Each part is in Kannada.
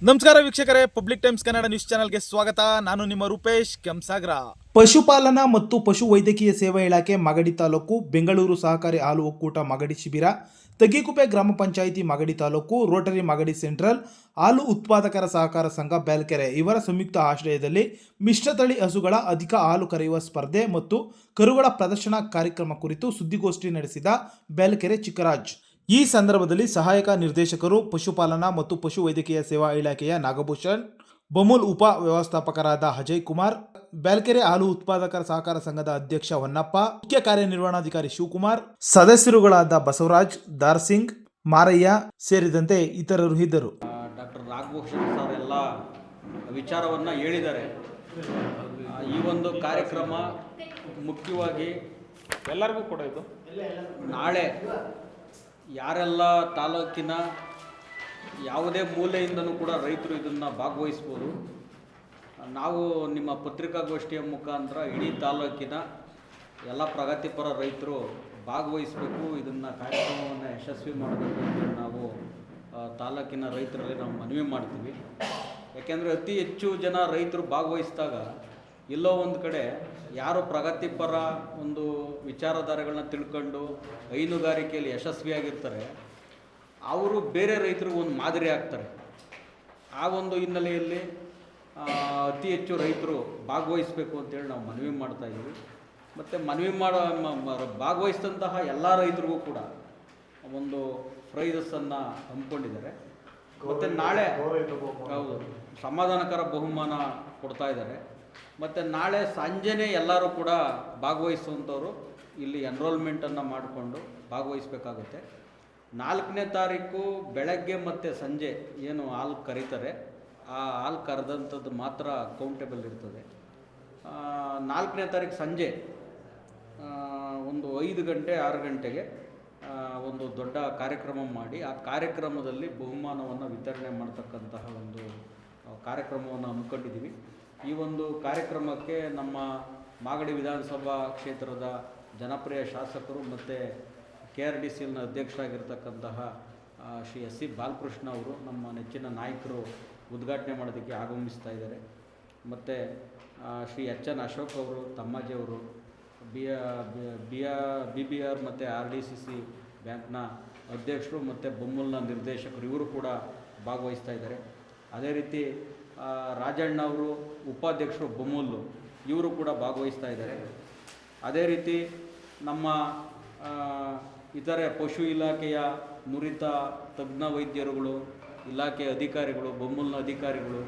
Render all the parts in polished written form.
ನಮಸ್ಕಾರ ವೀಕ್ಷಕರೇ, ಪಬ್ಲಿಕ್ ಟೈಮ್ಸ್ ಕನ್ನಡ ನ್ಯೂಸ್ ಚಾನೆಲ್ಗೆ ಸ್ವಾಗತ. ನಾನು ನಿಮ್ಮ ರೂಪೇಶ್ ಕೆಂಸಾಗರ. ಪಶುಪಾಲನಾ ಮತ್ತು ಪಶು ವೈದ್ಯಕೀಯ ಸೇವಾ ಇಲಾಖೆ ಮಾಗಡಿ ತಾಲೂಕು, ಬೆಂಗಳೂರು ಸಹಕಾರಿ ಹಾಲು ಒಕ್ಕೂಟ ಮಾಗಡಿ ಶಿಬಿರ, ತಗ್ಗಿಕುಪ್ಪೆ ಗ್ರಾಮ ಪಂಚಾಯಿತಿ ಮಾಗಡಿ ತಾಲೂಕು, ರೋಟರಿ ಮಾಗಡಿ ಸೆಂಟ್ರಲ್, ಹಾಲು ಉತ್ಪಾದಕರ ಸಹಕಾರ ಸಂಘ ಬ್ಯಾಲ್ಕೆರೆ ಇವರ ಸಂಯುಕ್ತ ಆಶ್ರಯದಲ್ಲಿ ಮಿಶ್ರತಳಿ ಹಸುಗಳ ಅಧಿಕ ಹಾಲು ಕರೆಯುವ ಸ್ಪರ್ಧೆ ಮತ್ತು ಕರುಗಳ ಪ್ರದರ್ಶನ ಕಾರ್ಯಕ್ರಮ ಕುರಿತು ಸುದ್ದಿಗೋಷ್ಠಿ ನಡೆಸಿದ ಬ್ಯಾಲ್ಕೆರೆ ಚಿಕ್ಕರಾಜ್. ಈ ಸಂದರ್ಭದಲ್ಲಿ ಸಹಾಯಕ ನಿರ್ದೇಶಕರು ಪಶುಪಾಲನಾ ಮತ್ತು ಪಶು ವೈದ್ಯಕೀಯ ಸೇವಾ ಇಲಾಖೆಯ ನಾಗಭೂಷಣ್, ಬಮೂಲ್ ಉಪ ವ್ಯವಸ್ಥಾಪಕರಾದ ಅಜಯ್ ಕುಮಾರ್, ಬ್ಯಾಲ್ಕೆರೆ ಹಾಲು ಉತ್ಪಾದಕರ ಸಹಕಾರ ಸಂಘದ ಅಧ್ಯಕ್ಷ ಹೊನ್ನಪ್ಪ, ಮುಖ್ಯ ಕಾರ್ಯನಿರ್ವಹಣಾಧಿಕಾರಿ ಶಿವಕುಮಾರ್, ಸದಸ್ಯರುಗಳಾದ ಬಸವರಾಜ್, ದಾರ್ಸಿಂಗ್, ಮಾರಯ್ಯ ಸೇರಿದಂತೆ ಇತರರು ಇದ್ದರು. ಡಾಕ್ಟರ್ ನಾಗಭೂಷಣ್ ಸರ್ ಎಲ್ಲ ವಿಚಾರವನ್ನು ಹೇಳಿದ್ದಾರೆ. ಈ ಒಂದು ಕಾರ್ಯಕ್ರಮ ಮುಖ್ಯವಾಗಿ ಎಲ್ಲರಿಗೂ ಕೂಡ ಇದು ನಾಳೆ ಯಾರೆಲ್ಲ ತಾಲೂಕಿನ ಯಾವುದೇ ಮೂಲೆಯಿಂದನೂ ಕೂಡ ರೈತರು ಇದನ್ನು ಭಾಗವಹಿಸ್ಬೋದು. ನಾವು ನಿಮ್ಮ ಪತ್ರಿಕಾಗೋಷ್ಠಿಯ ಮುಖಾಂತರ ಇಡೀ ತಾಲೂಕಿನ ಎಲ್ಲ ಪ್ರಗತಿಪರ ರೈತರು ಭಾಗವಹಿಸಬೇಕು, ಇದನ್ನು ಕಾರ್ಯಕ್ರಮವನ್ನು ಯಶಸ್ವಿ ಮಾಡಬೇಕು ಅಂತ ನಾವು ತಾಲೂಕಿನ ರೈತರಲ್ಲಿ ನಾವು ಮನವಿ ಮಾಡ್ತೀವಿ. ಯಾಕೆಂದರೆ ಅತಿ ಹೆಚ್ಚು ಜನ ರೈತರು ಭಾಗವಹಿಸಿದಾಗ ಎಲ್ಲೋ ಒಂದು ಕಡೆ ಯಾರು ಪ್ರಗತಿಪರ ಒಂದು ವಿಚಾರಧಾರೆಗಳನ್ನ ತಿಳ್ಕೊಂಡು ಹೈನುಗಾರಿಕೆಯಲ್ಲಿ ಯಶಸ್ವಿಯಾಗಿರ್ತಾರೆ, ಅವರು ಬೇರೆ ರೈತರಿಗೂ ಒಂದು ಮಾದರಿ ಆಗ್ತಾರೆ. ಆ ಒಂದು ಹಿನ್ನೆಲೆಯಲ್ಲಿ ಅತಿ ಹೆಚ್ಚು ರೈತರು ಭಾಗವಹಿಸಬೇಕು ಅಂತೇಳಿ ನಾವು ಮನವಿ ಮಾಡ್ತಾಯಿದ್ದೀವಿ. ಮತ್ತು ಮನವಿ ಭಾಗವಹಿಸಿದಂತಹ ಎಲ್ಲ ರೈತರಿಗೂ ಕೂಡ ಒಂದು ಪ್ರೈಸನ್ನು ಹಮ್ಮಿಕೊಂಡಿದ್ದಾರೆ. ಮತ್ತು ನಾಳೆ ಹೌದು ಸಮಾಧಾನಕರ ಬಹುಮಾನ ಕೊಡ್ತಾ ಇದ್ದಾರೆ. ಮತ್ತು ನಾಳೆ ಸಂಜೆನೇ ಎಲ್ಲರೂ ಕೂಡ ಭಾಗವಹಿಸುವಂಥವ್ರು ಇಲ್ಲಿ ಎನ್ರೋಲ್ಮೆಂಟನ್ನು ಮಾಡಿಕೊಂಡು ಭಾಗವಹಿಸಬೇಕಾಗುತ್ತೆ. 4ನೇ ತಾರೀಕು ಬೆಳಗ್ಗೆ ಮತ್ತು ಸಂಜೆ ಏನು ಹಾಲು ಕರೀತಾರೆ, ಆ ಹಾಲು ಕರೆದಂಥದ್ದು ಮಾತ್ರ ಕೌಂಟೇಬಲ್ ಇರ್ತದೆ. 4ನೇ ತಾರೀಕು ಸಂಜೆ ಒಂದು 5 ಗಂಟೆ 6 ಗಂಟೆಗೆ ಒಂದು ದೊಡ್ಡ ಕಾರ್ಯಕ್ರಮ ಮಾಡಿ ಆ ಕಾರ್ಯಕ್ರಮದಲ್ಲಿ ಬಹುಮಾನವನ್ನು ವಿತರಣೆ ಮಾಡ್ತಕ್ಕಂತಹ ಒಂದು ಕಾರ್ಯಕ್ರಮವನ್ನು ಹಮ್ಮಿಕೊಂಡಿದ್ದೀವಿ. ಈ ಒಂದು ಕಾರ್ಯಕ್ರಮಕ್ಕೆ ನಮ್ಮ ಮಾಗಡಿ ವಿಧಾನಸಭಾ ಕ್ಷೇತ್ರದ ಜನಪ್ರಿಯ ಶಾಸಕರು ಮತ್ತು KRDCLನ ಅಧ್ಯಕ್ಷರಾಗಿರ್ತಕ್ಕಂತಹ ಶ್ರೀ ಎಸ್ ಸಿ ಬಾಲಕೃಷ್ಣ ಅವರು, ನಮ್ಮ ನೆಚ್ಚಿನ ನಾಯಕರು, ಉದ್ಘಾಟನೆ ಮಾಡೋದಕ್ಕೆ ಆಗಮಿಸ್ತಾ ಇದ್ದಾರೆ. ಮತ್ತು ಶ್ರೀ HN ಅಶೋಕ್ ಅವರು, ತಮ್ಮಾಜಿಯವರು, BBR ಮತ್ತು RDCC ಬ್ಯಾಂಕ್ನ ಅಧ್ಯಕ್ಷರು ಮತ್ತು ಬೊಮ್ಮಲ್ನ ನಿರ್ದೇಶಕರು, ಇವರು ಕೂಡ ಭಾಗವಹಿಸ್ತಾ ಇದ್ದಾರೆ. ಅದೇ ರೀತಿ ರಾಜಣ್ಣ ಅವರು ಉಪಾಧ್ಯಕ್ಷರು ಬೊಮ್ಮಲ್ಲು, ಇವರು ಕೂಡ ಭಾಗವಹಿಸ್ತಾ ಇದ್ದಾರೆ. ಅದೇ ರೀತಿ ನಮ್ಮ ಇತರೆ ಪಶು ಇಲಾಖೆಯ ನುರಿತ ತಜ್ಞ ವೈದ್ಯರುಗಳು, ಇಲಾಖೆ ಅಧಿಕಾರಿಗಳು, ಬೊಮ್ಮಲ್ನ ಅಧಿಕಾರಿಗಳು,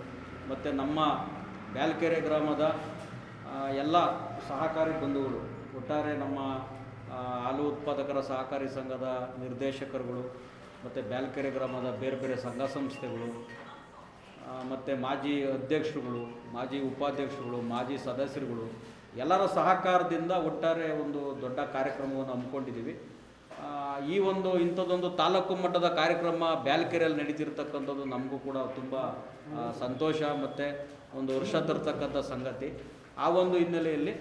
ಮತ್ತು ನಮ್ಮ ಬ್ಯಾಲ್ಕೆರೆ ಗ್ರಾಮದ ಎಲ್ಲ ಸಹಕಾರಿ ಬಂಧುಗಳು, ಒಟ್ಟಾರೆ ನಮ್ಮ ಹಾಲು ಉತ್ಪಾದಕರ ಸಹಕಾರಿ ಸಂಘದ ನಿರ್ದೇಶಕರುಗಳು, ಮತ್ತು ಬ್ಯಾಲ್ಕೆರೆ ಗ್ರಾಮದ ಬೇರೆ ಬೇರೆ ಸಂಘ ಸಂಸ್ಥೆಗಳು, ಮತ್ತು ಮಾಜಿ ಅಧ್ಯಕ್ಷರುಗಳು, ಮಾಜಿ ಉಪಾಧ್ಯಕ್ಷರುಗಳು, ಮಾಜಿ ಸದಸ್ಯರುಗಳು, ಎಲ್ಲರ ಸಹಕಾರದಿಂದ ಒಟ್ಟಾರೆ ಒಂದು ದೊಡ್ಡ ಕಾರ್ಯಕ್ರಮವನ್ನು ಹಮ್ಮಿಕೊಂಡಿದ್ದೀವಿ. ಈ ಒಂದು ಇಂಥದ್ದೊಂದು ತಾಲೂಕು ಮಟ್ಟದ ಕಾರ್ಯಕ್ರಮ ಬ್ಯಾಲ್ಕೆರೆಯಲ್ಲಿ ನಡೀತಿರ್ತಕ್ಕಂಥದ್ದು ನಮಗೂ ಕೂಡ ತುಂಬ ಸಂತೋಷ ಮತ್ತು ಒಂದು ಹರ್ಷ ತರ್ತಕ್ಕಂಥ ಸಂಗತಿ. ಆ ಒಂದು ಹಿನ್ನೆಲೆಯಲ್ಲಿ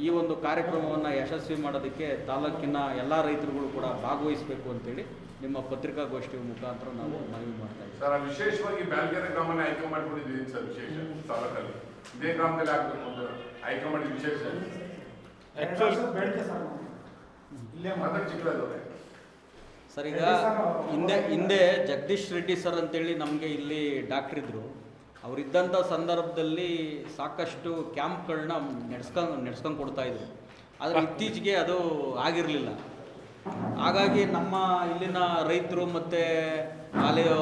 ಈ ಒಂದು ಕಾರ್ಯಕ್ರಮವನ್ನು ಯಶಸ್ವಿ ಮಾಡೋದಕ್ಕೆ ತಾಲೂಕಿನ ಎಲ್ಲ ರೈತರುಗಳು ಕೂಡ ಭಾಗವಹಿಸಬೇಕು ಅಂತೇಳಿ ನಿಮ್ಮ ಪತ್ರಿಕಾಗೋಷ್ಠಿಯ ಮುಖಾಂತರ ನಾವು ಮನವಿ ಮಾಡ್ತಾ ಇದ್ದೀವಿ. ಸರ್, ವಿಶೇಷವಾಗಿ ಬ್ಯಾಲ್ಕೆರೆ ಗ್ರಾಮನ ಆಯ್ಕೆ ಮಾಡ್ಕೊಂಡಿದ್ದೀವಿ ಸರ್. ವಿಶೇಷ ತಾಲೂಕಲ್ಲಿ ಇದೇ ಗ್ರಾಮದಲ್ಲಿ ಆಗಬೇಕು ಅಂತ ಆಯ್ಕೆ ಮಾಡಿದ ವಿಶೇಷ ಸರ್. ಈಗ ಹಿಂದೆ ಜಗದೀಶ್ ರೆಡ್ಡಿ ಸರ್ ಅಂತೇಳಿ ನಮಗೆ ಇಲ್ಲಿ ಡಾಕ್ಟ್ರ್ ಇದ್ದರು. ಅವರಿದ್ದಂಥ ಸಂದರ್ಭದಲ್ಲಿ ಸಾಕಷ್ಟು ಕ್ಯಾಂಪ್ಗಳನ್ನ ನಡೆಸ್ಕೊಂಡು ಕೊಡ್ತಾಯಿದ್ರು. ಆದರೆ ಇತ್ತೀಚೆಗೆ ಅದು ಆಗಿರಲಿಲ್ಲ. ಹಾಗಾಗಿ ನಮ್ಮ ಇಲ್ಲಿನ ರೈತರು ಮತ್ತು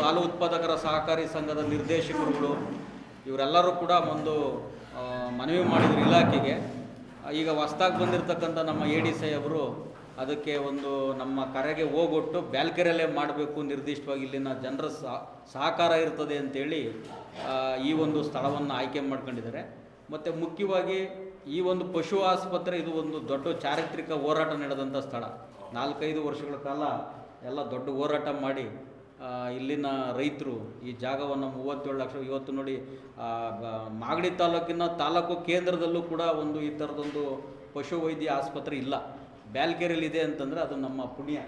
ಹಾಲು ಉತ್ಪಾದಕರ ಸಹಕಾರಿ ಸಂಘದ ನಿರ್ದೇಶಕರುಗಳು ಇವರೆಲ್ಲರೂ ಕೂಡ ಒಂದು ಮನವಿ ಮಾಡಿದರು ಇಲಾಖೆಗೆ. ಈಗ ಹೊಸ್ದಾಗಿ ಬಂದಿರತಕ್ಕಂಥ ನಮ್ಮ ADC ಅವರು ಅದಕ್ಕೆ ಒಂದು ನಮ್ಮ ಕರೆಗೆ ಹೋಗೊಟ್ಟು ಬ್ಯಾಲ್ಕೆರೆಯಲ್ಲೇ ಮಾಡಬೇಕು, ನಿರ್ದಿಷ್ಟವಾಗಿ ಇಲ್ಲಿನ ಜನರ ಸಹಕಾರ ಇರ್ತದೆ ಅಂತೇಳಿ ಈ ಒಂದು ಸ್ಥಳವನ್ನು ಆಯ್ಕೆ ಮಾಡ್ಕೊಂಡಿದ್ದಾರೆ. ಮತ್ತು ಮುಖ್ಯವಾಗಿ ಈ ಒಂದು ಪಶು ಆಸ್ಪತ್ರೆ ಇದು ಒಂದು ದೊಡ್ಡ ಚಾರಿತ್ರಿಕ ಹೋರಾಟ ನಡೆದಂಥ ಸ್ಥಳ. 4-5 ವರ್ಷಗಳ ಕಾಲ ಎಲ್ಲ ದೊಡ್ಡ ಹೋರಾಟ ಮಾಡಿ ಇಲ್ಲಿನ ರೈತರು ಈ ಜಾಗವನ್ನು 37 ಲಕ್ಷ, ಇವತ್ತು ನೋಡಿ ಮಾಗಡಿ ತಾಲೂಕಿನ ತಾಲೂಕು ಕೇಂದ್ರದಲ್ಲೂ ಕೂಡ ಒಂದು ಈ ಥರದೊಂದು ಪಶು ವೈದ್ಯ ಆಸ್ಪತ್ರೆ ಇಲ್ಲ. ಬ್ಯಾಲ್ಕೆರೆಯಲ್ಲಿದೆ ಅಂತಂದರೆ ಅದು ನಮ್ಮ ಪುಣ್ಯ.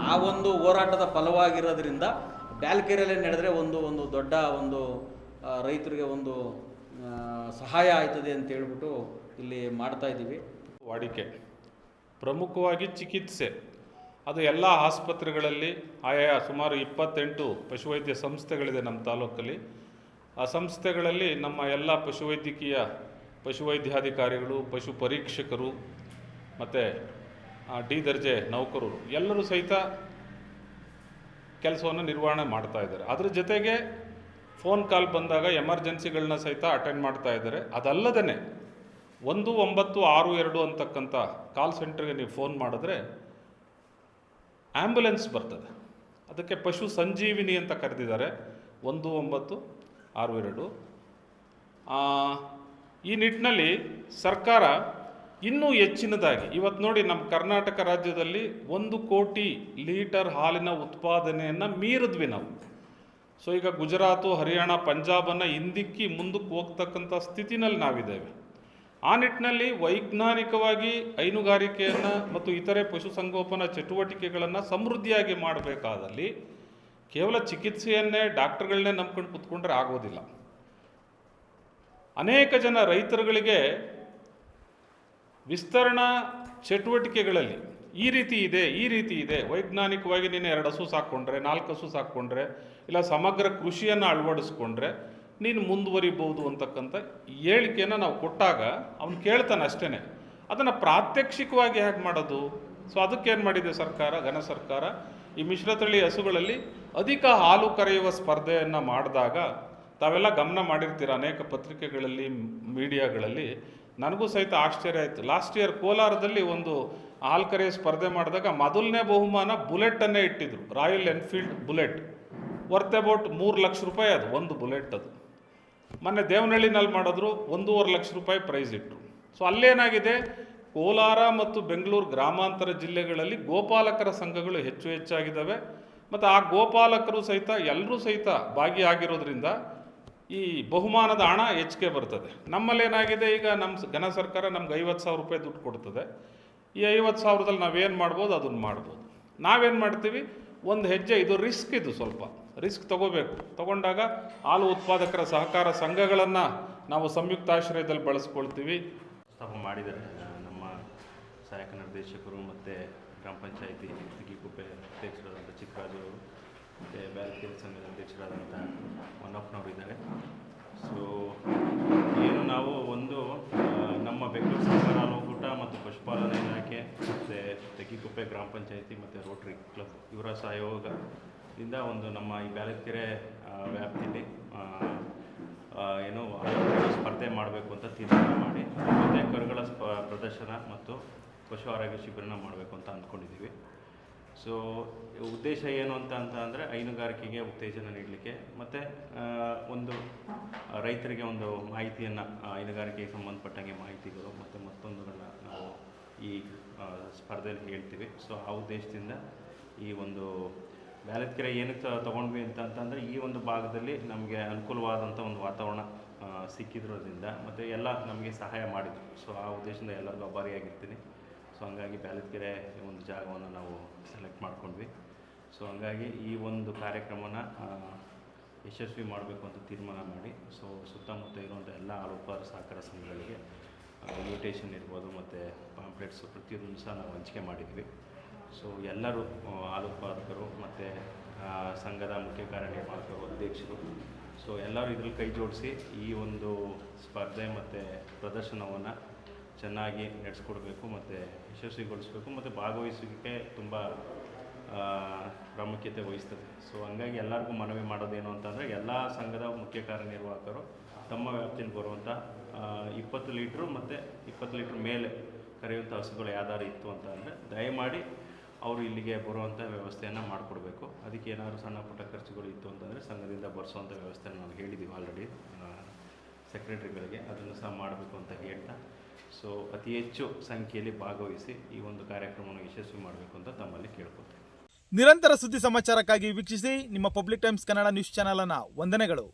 ಆ ಒಂದು ಹೋರಾಟದ ಫಲವಾಗಿರೋದ್ರಿಂದ ಬ್ಯಾಲ್ಕೆರೆಯಲ್ಲೇ ನಡೆದರೆ ಒಂದು ದೊಡ್ಡ ಒಂದು ರೈತರಿಗೆ ಒಂದು ಸಹಾಯ ಆಯ್ತದೆ ಅಂತ ಹೇಳ್ಬಿಟ್ಟು ಇಲ್ಲಿ ಮಾಡ್ತಾ ಇದ್ದೀವಿ. ವಾಡಿಕೆ ಪ್ರಮುಖವಾಗಿ ಚಿಕಿತ್ಸೆ ಅದು ಎಲ್ಲ ಆಸ್ಪತ್ರೆಗಳಲ್ಲಿ ಆಯಾ ಸುಮಾರು 28 ಪಶುವೈದ್ಯ ಸಂಸ್ಥೆಗಳಿದೆ ನಮ್ಮ ತಾಲೂಕಲ್ಲಿ. ಆ ಸಂಸ್ಥೆಗಳಲ್ಲಿ ನಮ್ಮ ಎಲ್ಲ ಪಶುವೈದ್ಯಾಧಿಕಾರಿಗಳು, ಪಶು ಪರೀಕ್ಷಕರು ಮತ್ತು ಡಿ ದರ್ಜೆ ನೌಕರರು ಎಲ್ಲರೂ ಸಹಿತ ಕೆಲಸವನ್ನು ನಿರ್ವಹಣೆ ಮಾಡ್ತಾ ಇದ್ದಾರೆ. ಅದ್ರ ಜೊತೆಗೆ ಫೋನ್ ಕಾಲ್ ಬಂದಾಗ ಎಮರ್ಜೆನ್ಸಿಗಳನ್ನ ಸಹಿತ ಅಟೆಂಡ್ ಮಾಡ್ತಾ ಇದ್ದಾರೆ. ಅದಲ್ಲದೇ 1962 ಅಂತಕ್ಕಂಥ ಕಾಲ್ ಸೆಂಟ್ರಿಗೆ ನೀವು ಫೋನ್ ಮಾಡಿದ್ರೆ ಆ್ಯಂಬುಲೆನ್ಸ್ ಬರ್ತದೆ. ಅದಕ್ಕೆ ಪಶು ಸಂಜೀವಿನಿ ಅಂತ ಕರೆದಿದ್ದಾರೆ, 1962. ಈ ನಿಟ್ಟಿನಲ್ಲಿ ಸರ್ಕಾರ ಇನ್ನೂ ಹೆಚ್ಚಿನದಾಗಿ ಇವತ್ತು ನೋಡಿ ನಮ್ಮ ಕರ್ನಾಟಕ ರಾಜ್ಯದಲ್ಲಿ 1 ಕೋಟಿ ಲೀಟರ್ ಹಾಲಿನ ಉತ್ಪಾದನೆಯನ್ನು ಮೀರಿದ್ವಿ ನಾವು. ಸೊ ಈಗ ಗುಜರಾತು, ಹರಿಯಾಣ, ಪಂಜಾಬನ್ನು ಹಿಂದಿಕ್ಕಿ ಮುಂದಕ್ಕೆ ಹೋಗ್ತಕ್ಕಂಥ ಸ್ಥಿತಿನಲ್ಲಿ ನಾವಿದ್ದೇವೆ. ಆ ನಿಟ್ಟಿನಲ್ಲಿ ವೈಜ್ಞಾನಿಕವಾಗಿ ಹೈನುಗಾರಿಕೆಯನ್ನು ಮತ್ತು ಇತರೆ ಪಶುಸಂಗೋಪನಾ ಚಟುವಟಿಕೆಗಳನ್ನು ಸಮೃದ್ಧಿಯಾಗಿ ಮಾಡಬೇಕಾದಲ್ಲಿ ಕೇವಲ ಚಿಕಿತ್ಸೆಯನ್ನೇ ಡಾಕ್ಟರ್ಗಳನ್ನೇ ನಂಬ್ಕೊಂಡು ಕೂತ್ಕೊಂಡ್ರೆ ಆಗೋದಿಲ್ಲ. ಅನೇಕ ಜನ ರೈತರುಗಳಿಗೆ ವಿಸ್ತರಣಾ ಚಟುವಟಿಕೆಗಳಲ್ಲಿ ಈ ರೀತಿ ಇದೆ ವೈಜ್ಞಾನಿಕವಾಗಿ ನೀನು 2 ಹಸು ಸಾಕ್ಕೊಂಡ್ರೆ, 4 ಹಸು ಸಾಕ್ಕೊಂಡ್ರೆ, ಇಲ್ಲ ಸಮಗ್ರ ಕೃಷಿಯನ್ನು ಅಳವಡಿಸ್ಕೊಂಡ್ರೆ ನೀನು ಮುಂದುವರಿಬೋದು ಅಂತಕ್ಕಂಥ ಹೇಳಿಕೆಯನ್ನು ನಾವು ಕೊಟ್ಟಾಗ ಅವನು ಕೇಳ್ತಾನೆ ಅಷ್ಟೇ. ಅದನ್ನು ಪ್ರಾತ್ಯಕ್ಷಿಕವಾಗಿ ಹೇಗೆ ಮಾಡೋದು? ಸೊ ಅದಕ್ಕೇನು ಮಾಡಿದೆ ಸರ್ಕಾರ, ಘನ ಸರ್ಕಾರ, ಈ ಮಿಶ್ರತಳಿ ಹಸುಗಳಲ್ಲಿ ಅಧಿಕ ಹಾಲು ಕರೆಯುವ ಸ್ಪರ್ಧೆಯನ್ನು ಮಾಡಿದಾಗ ತಾವೆಲ್ಲ ಗಮನ ಮಾಡಿರ್ತೀರ ಅನೇಕ ಪತ್ರಿಕೆಗಳಲ್ಲಿ, ಮೀಡಿಯಾಗಳಲ್ಲಿ. ನನಗೂ ಸಹಿತ ಆಶ್ಚರ್ಯ ಆಯಿತು. ಲಾಸ್ಟ್ ಇಯರ್ ಕೋಲಾರದಲ್ಲಿ ಒಂದು ಹಾಲು ಕರೆಯೋ ಸ್ಪರ್ಧೆ ಮಾಡಿದಾಗ ಮೊದಲನೇ ಬಹುಮಾನ ಬುಲೆಟನ್ನೇ ಇಟ್ಟಿದ್ರು, royal Enfield bullet, worth about 3 lakh ರೂಪಾಯಿ ಅದು ಒಂದು ಬುಲೆಟ್. ಅದು ಮೊನ್ನೆ ದೇವನಹಳ್ಳಿನಲ್ಲಿ ಮಾಡಿದ್ರು, 1.5 ಲಕ್ಷ ರೂಪಾಯಿ ಪ್ರೈಸ್ ಇಟ್ಟರು. ಸೊ ಅಲ್ಲೇನಾಗಿದೆ, ಕೋಲಾರ ಮತ್ತು ಬೆಂಗಳೂರು ಗ್ರಾಮಾಂತರ ಜಿಲ್ಲೆಗಳಲ್ಲಿ ಗೋಪಾಲಕರ ಸಂಘಗಳು ಹೆಚ್ಚಾಗಿದ್ದಾವೆ. ಮತ್ತು ಆ ಗೋಪಾಲಕರು ಸಹಿತ ಎಲ್ಲರೂ ಸಹಿತ ಭಾಗಿಯಾಗಿರೋದ್ರಿಂದ ಈ ಬಹುಮಾನದ ಹಣ ಹೆಚ್ಚಿಗೆ ಬರ್ತದೆ. ನಮ್ಮಲ್ಲೇನಾಗಿದೆ, ಈಗ ನಮ್ಮ ಘನ ಸರ್ಕಾರ ನಮ್ಗೆ 50,000 ರೂಪಾಯಿ ದುಡ್ಡು ಕೊಡ್ತದೆ. ಈ 50,000ದಲ್ಲಿ ನಾವೇನು ಮಾಡ್ಬೋದು ಅದನ್ನು ಮಾಡ್ಬೋದು. ನಾವೇನು ಮಾಡ್ತೀವಿ, ಒಂದು ಹೆಜ್ಜೆ, ಇದು ಸ್ವಲ್ಪ ರಿಸ್ಕ್ ತಗೊಂಡಾಗ ಹಾಲು ಉತ್ಪಾದಕರ ಸಹಕಾರ ಸಂಘಗಳನ್ನು ನಾವು ಸಂಯುಕ್ತಾಶ್ರಯದಲ್ಲಿ ಬಳಸ್ಕೊಳ್ತೀವಿ. ಪ್ರಸ್ತಾಪ ಮಾಡಿದ್ದಾರೆ ನಮ್ಮ ಸಹಾಯಕ ನಿರ್ದೇಶಕರು ಮತ್ತು ಗ್ರಾಮ ಪಂಚಾಯಿತಿ ತಗಿಕುಪ್ಪೆ ಅಧ್ಯಕ್ಷರಾದಂಥ ಚಿಕ್ಕರಾಜು ಅವರು ಮತ್ತು ಬ್ಯಾಲ್ಕೆರೆ ಸಂಘದ ಅಧ್ಯಕ್ಷರಾದಂಥ ಹೊನ್ನಪ್ಪನವರು ಇದ್ದಾರೆ. ಸೊ ಏನು ನಾವು ನಮ್ಮ ಬೆಂಗಳೂರು ಸರ್ಕಾರ ಹಾಲು ಒಕ್ಕೂಟ ಮತ್ತು ಪಶುಪಾಲನಾ ಇಲಾಖೆ ಮತ್ತು ತಗಿಕುಪ್ಪೆ ಗ್ರಾಮ ಪಂಚಾಯಿತಿ ಮತ್ತು ರೋಟರಿ ಕ್ಲಬ್ ಇವರ ಸಹಯೋಗದಿಂದ ನಮ್ಮ ಈ ಬ್ಯಾಲ್ಕೆರೆ ವ್ಯಾಪ್ತಿಯಲ್ಲಿ ಸ್ಪರ್ಧೆ ಮಾಡಬೇಕು ಅಂತ ತೀರ್ಮಾನ ಮಾಡಿ ಮತ್ತು ಕರುಗಳ ಪ್ರದರ್ಶನ ಮತ್ತು ಪಶು ಆರೋಗ್ಯ ಶಿಬಿರನ ಮಾಡಬೇಕು ಅಂತ ಅಂದ್ಕೊಂಡಿದ್ದೀವಿ. ಸೊ ಉದ್ದೇಶ ಏನು ಅಂತ ಅಂದರೆ ಹೈನುಗಾರಿಕೆಗೆ ಉತ್ತೇಜನ ನೀಡಲಿಕ್ಕೆ ಮತ್ತು ರೈತರಿಗೆ ಒಂದು ಮಾಹಿತಿಯನ್ನು, ಹೈನುಗಾರಿಕೆಗೆ ಸಂಬಂಧಪಟ್ಟಂಗೆ ಮಾಹಿತಿಗಳು ಮತ್ತು ಮತ್ತೊಂದುಗಳನ್ನ ನಾವು ಈ ಸ್ಪರ್ಧೆಯಲ್ಲಿ ಹೇಳ್ತೀವಿ. ಸೊ ಆ ಉದ್ದೇಶದಿಂದ ಈ ಬ್ಯಾಲ್ಕೆರೆ ಏನಕ್ಕೆ ತೊಗೊಂಡ್ವಿ ಅಂತಂದರೆ ಈ ಭಾಗದಲ್ಲಿ ನಮಗೆ ಅನುಕೂಲವಾದಂಥ ಒಂದು ವಾತಾವರಣ ಸಿಕ್ಕಿದ್ರೋದ್ರಿಂದ ಮತ್ತು ಎಲ್ಲ ನಮಗೆ ಸಹಾಯ ಮಾಡಿದ್ರು. ಸೊ ಆ ಉದ್ದೇಶದಿಂದ ಎಲ್ಲರಿಗೂ ಆಭಾರಿಯಾಗಿರ್ತೀನಿ. ಸೊ ಹಂಗಾಗಿ ಬ್ಯಾಲ್ಕೆರೆ ಒಂದು ಜಾಗವನ್ನು ನಾವು ಸೆಲೆಕ್ಟ್ ಮಾಡ್ಕೊಂಡ್ವಿ. ಸೊ ಹಂಗಾಗಿ ಈ ಕಾರ್ಯಕ್ರಮನ ಯಶಸ್ವಿ ಮಾಡಬೇಕು ಅಂತ ತೀರ್ಮಾನ ಮಾಡಿ, ಸೊ ಸುತ್ತಮುತ್ತ ಇರುವಂಥ ಎಲ್ಲ ಹಾಲು ಉತ್ಪಾದಕ ಸಹಕಾರ ಸಂಘಗಳಿಗೆ ಇನ್ವಿಟೇಷನ್ ಇರ್ಬೋದು ಮತ್ತು ಪಾಂಪ್ಲೆಟ್ಸು ಪ್ರತಿಯೊಂದು ಸಹ ನಾವು ಹಂಚಿಕೆ ಮಾಡಿದ್ವಿ. ಸೊ ಎಲ್ಲರೂ ಹಾಲು ಉತ್ಪಾದಕರು ಮತ್ತು ಸಂಘದ ಮುಖ್ಯ ಕಾರ್ಯನಿರ್ವಾಹಕರು, ಅಧ್ಯಕ್ಷರು, ಸೊ ಎಲ್ಲರೂ ಇದರಲ್ಲಿ ಕೈ ಜೋಡಿಸಿ ಈ ಸ್ಪರ್ಧೆ ಮತ್ತು ಪ್ರದರ್ಶನವನ್ನು ಚೆನ್ನಾಗಿ ನಡೆಸ್ಕೊಡ್ಬೇಕು ಮತ್ತು ಯಶಸ್ವಿಗೊಳಿಸಬೇಕು ಮತ್ತು ಭಾಗವಹಿಸುವಿಕೆ ತುಂಬ ಪ್ರಾಮುಖ್ಯತೆ ವಹಿಸ್ತದೆ. ಸೊ ಹಂಗಾಗಿ ಎಲ್ಲರಿಗೂ ಮನವಿ ಮಾಡೋದೇನು ಅಂತಂದರೆ ಎಲ್ಲ ಸಂಘದ ಮುಖ್ಯ ಕಾರ್ಯನಿರ್ವಾಹಕರು ತಮ್ಮ ವ್ಯಾಪ್ತಿಯಲ್ಲಿ ಬರುವಂಥ 20 ಲೀಟ್ರು ಮತ್ತು 20 ಲೀಟ್ರ್ ಮೇಲೆ ಕರೆಯುವಂಥ ಹಸುಗಳು ಯಾವ್ದಾರು ಇತ್ತು ಅಂತ ಅಂದರೆ ದಯಮಾಡಿ ಅವರು ಇಲ್ಲಿಗೆ ಬರುವಂಥ ವ್ಯವಸ್ಥೆಯನ್ನು ಮಾಡಿಕೊಡ್ಬೇಕು. ಅದಕ್ಕೆ ಏನಾದರೂ ಸಣ್ಣ ಪುಟ್ಟ ಖರ್ಚುಗಳು ಇತ್ತು ಅಂತಂದರೆ ಸಂಘದಿಂದ ಬರೆಸೋವಂಥ ವ್ಯವಸ್ಥೆನ ನಾವು ಹೇಳಿದ್ದೀವಿ ಆಲ್ರೆಡಿ ಸೆಕ್ರೆಟರಿಗಳಿಗೆ, ಅದನ್ನು ಸಹ ಮಾಡಬೇಕು ಅಂತ ಹೇಳ್ತಾ, ಸೊ ಅತಿ ಹೆಚ್ಚು ಸಂಖ್ಯೆಯಲ್ಲಿ ಭಾಗವಹಿಸಿ ಈ ಕಾರ್ಯಕ್ರಮವನ್ನು ಯಶಸ್ವಿ ಮಾಡಬೇಕು ಅಂತ ತಮ್ಮಲ್ಲಿ ಕೇಳ್ಕೊಳ್ತೀನಿ. ನಿರಂತರ ಸುದ್ದಿ ಸಮಾಚಾರಕ್ಕಾಗಿ ವೀಕ್ಷಿಸಿ ನಿಮ್ಮ public times Kannada news channel ಅನ್ನು. ವಂದನೆಗಳು.